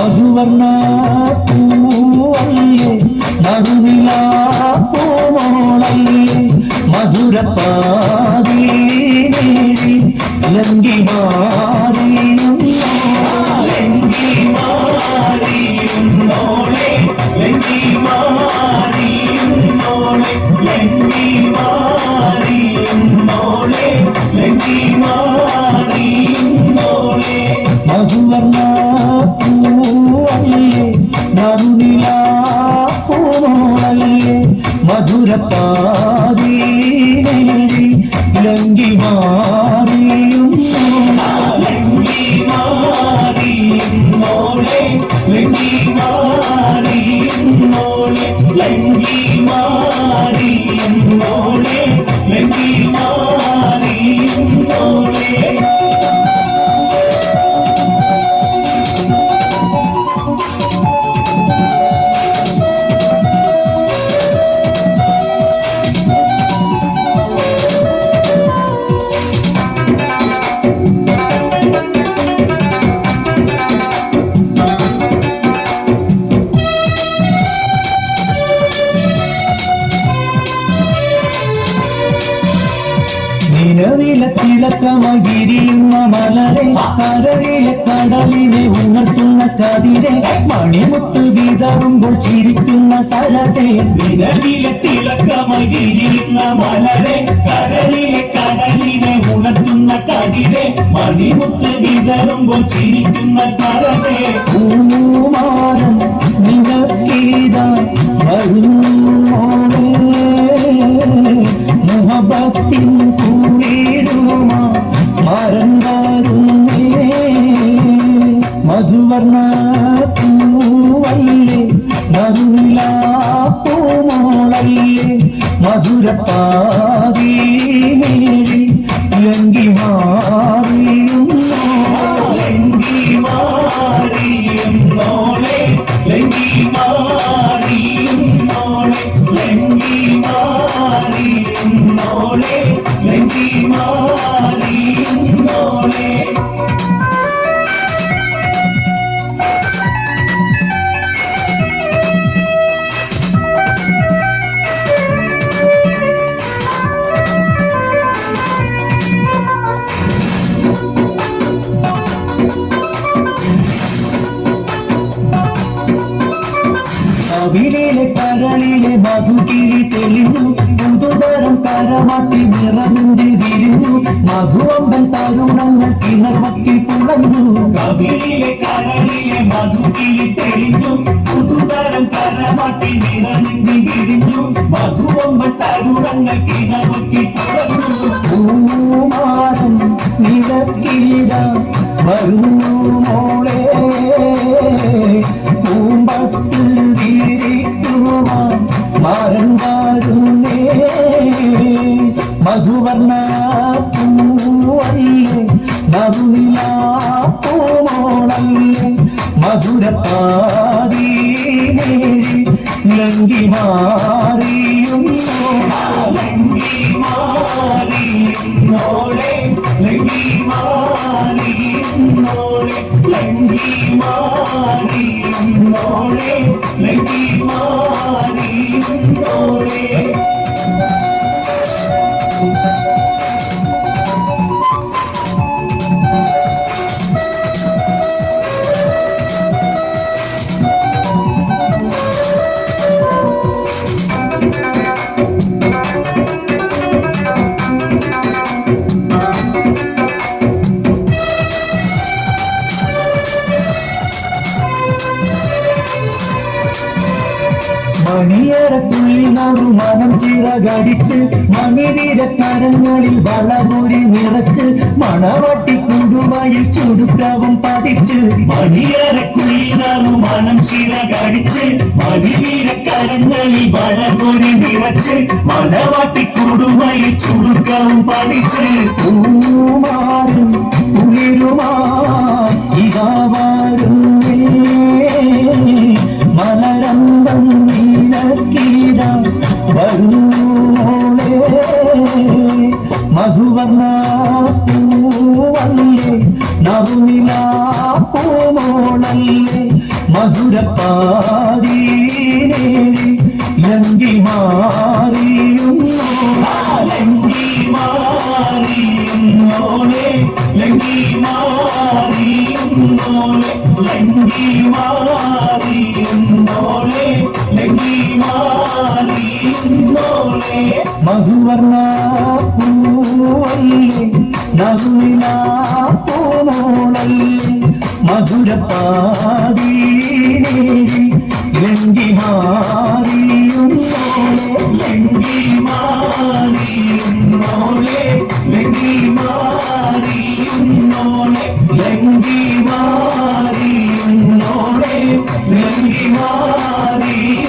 മധുവർണ്ണ പൂവല്ലേ നടുവിലാ പൂമോളല്ലേ മധുരപ്പാതീനേരി ലങ്കി മാറിയുന്നോളെ ലങ്കി മാറിയുന്നോളെ ലങ്കി മാറിയുന്നോളെ ലങ്കി മാറിയുന്നോളെ മധുവർണ്ണ പൂവല്ലേ നറുനിലാ പൂമോളല്ലേ മധുരപ്പാതീനേരി ലങ്കി മാറിയുന്നോളെ ലങ്കി മാറിയുന്നോളെ ലങ്കി മാറിയുന്നോളെ ലങ്കി മാറിയുന്നോളെ നിലവിലെ തിളക്കമകിരിയുന്ന മലരെ കരളിലെ കടലിനെ ഉണർത്തുന്ന കതിരെ മണിമുത്ത് വിതറുമ്പോൾ ചിരിക്കുന്ന സരസേ നിലവിലെ തിളക്കമകിരിയുന്ന മലരെ കരളിലെ കടലിനെ ഉണർത്തുന്ന കതിരെ മണിമുത്ത് വിതറുമ്പോൾ ചിരിക്കുന്ന സരസേ പൂമാരം നിനക്കീതാ വരുന്നോളേ മുഹബത്തിൻ കുളിരുമാ മറന്നാരുന്നേ മധുവർണ്ണ പൂവല്ലേ നറുനിലാ പൂമോളല്ലേ മധുരപ്പാതീനേരി ലങ്കി മാറിയുന്നോളെ ലങ്കി മാറിയുന്നോളെ ലങ്കി മാറിയുന്നോളെ ലങ്കി മാറിയുന്നോളെ കവിളിലെ കരളിലെ മധുകിളി തെളിഞ്ഞു പുതുതരം കരമാറ്റി നിറഞ്ഞു വിരിഞ്ഞു മധുവമ്പൻ തരുണങ്ങൾ കിണർമക്കി പുളഞ്ഞു കവിളിലെ കരളിലെ മധുകിളി തെളിഞ്ഞു പുതുതരം കരമാറ്റി നിറഞ്ഞു വിരിഞ്ഞു മധുവമ്പൻ തരുണങ്ങൾ കിണർമക്കി പുളഞ്ഞു പൂമാരം നിലക്കീര വരുന്നു മോളെ പൂമ്പത്തിൽ മറന്നാരുന്നേ മധുവർണ്ണ പൂവല്ലേ നറുനിലാ പൂമോളല്ലേ മധുരപ്പാതീനേരി ലങ്കി മാറിയുന്നോളെ ലങ്കി മാറിയുന്നോളെ ലങ്കി മാറിയുന്നോളെ ലങ്കി മാറിയുന്നോളെ മണിയറക്കുള്ളിൽ നറു മനം ചിറകടിച്ച് മണിവീരക്കരങ്ങളിൽ വളകൂരി നിറച്ച് മണവാട്ടി കുടുമയിൽ ചുടുക്കവും പതിച്ച് മണിയറക്കുള്ളിൽ നറു മനം ചിറകടിച്ച് മണിവീരക്കരങ്ങളിൽ വളകൂരി നിറച്ച് മണവാട്ടി കുടുമയിൽ ചുടുക്കവും പതിച്ച് പൂമാറും കുളിരുമാ ഇതാ വരുന്നേ മലരമ്പം നീലക്കീര വരുന്നോളെ മധുവർണ്ണ പൂവല്ലേ നറുനിലാ പൂമോളല്ലേ മധുരപ്പാതീനേഴി ലങ്കി മാറിയുന്നോ ലങ്കി മാറിയുന്നോളെ ലങ്കി മാറിയുന്നോളെ ലങ്കി മാറിയുന്നോളെ ലങ്കി മാറിയുന്നോളെ മധുവർണ്ണ പൂവല്ലേ നറുനിലാ പൂമോളല്ലേ മധുരപ്പാതീനേഴി ലങ്കി മാറിയുന്നോളെ ലങ്കി മാറിയുന്നോളെ ലങ്കി മാറിയുന്നോളെ ലങ്കി മാറിയുന്നോളെ ലങ്കി മാറിയുന്നോളെ